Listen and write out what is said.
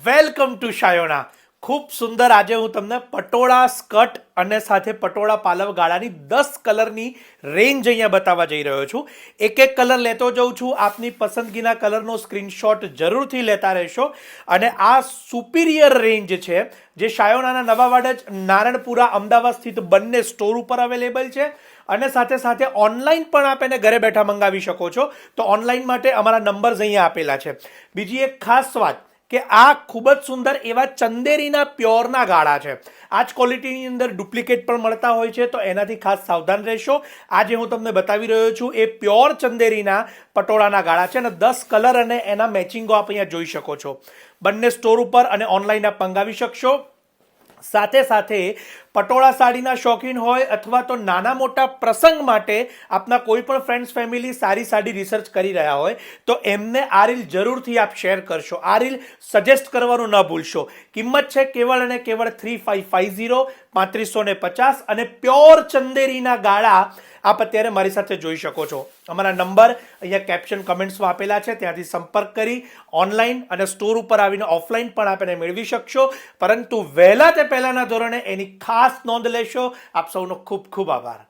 Welcome to Shayona. ખૂબ સુંદર આજે હું તમને પટોળા સ્કર્ટ અને સાથે પટોળા પાલવ ગાળાની 10 કલરની રેન્જ અહીંયા બતાવવા જઈ રહ્યો છું. એક એક કલર લેતો જઉં છું. આપની પસંદગીના કલરનો સ્ક્રીનશોટ જરૂરથી લેતા રહેશો. અને આ સુપિરિયર રેન્જ છે જે શાયોનાના નવાવાડ નારણપુરા અમદાવાદ સ્થિત બંને સ્ટોર ઉપર અવેલેબલ છે. અને સાથે સાથે ઓનલાઈન પણ આપ એને ઘરે બેઠા મંગાવી શકો છો. તો ઓનલાઈન માટે અમારા નંબર્સ અહીંયા આપેલા છે. બીજી એક ખાસ વાત કે આ ખૂબ જ સુંદર એવા ચંદેરીના પ્યોરના ગાળા છે. આ જ ક્વોલિટીની અંદર ડુપ્લિકેટ પણ મળતા હોય છે, તો એનાથી ખાસ સાવધાન રહેશો. આ જે હું તમને બતાવી રહ્યો છું એ પ્યોર ચંદેરીના પટોળાના ગાળા છે અને 10 કલર અને એના મેચિંગો આપ અહીંયા જોઈ શકો છો. બંને સ્ટોર ઉપર અને ઓનલાઈન આપ મંગાવી શકશો. સાથે સાથે પટોળા સાડીના શોખીન હોય અથવા તો નાના મોટા પ્રસંગ માટે આપના કોઈ પણ ફ્રેન્ડ્સ ફેમિલી સારી સાડી રિસર્ચ કરી રહ્યા હોય તો એમને આ રીલ જરૂરથી આપ શેર કરશો. આ રીલ સજેસ્ટ કરવાનું ન ભૂલશો. કિંમત છે કેવળ અને કેવળ 3550 3550 અને પ્યોર ચંદેરીના ગાળા આપ અત્યારે મારી સાથે જોઈ શકો છો. અમારા નંબર અહીંયા કેપ્શન કમેન્ટ્સમાં આપેલા છે, ત્યાંથી સંપર્ક કરી ઓનલાઈન અને સ્ટોર ઉપર આવીને ઓફલાઈન પણ આપ એને મેળવી શકશો. પરંતુ વહેલા તે પહેલાના ધોરણે એની ખાસ નોંધ લેશો. આપ સૌનો ખૂબ ખૂબ આભાર.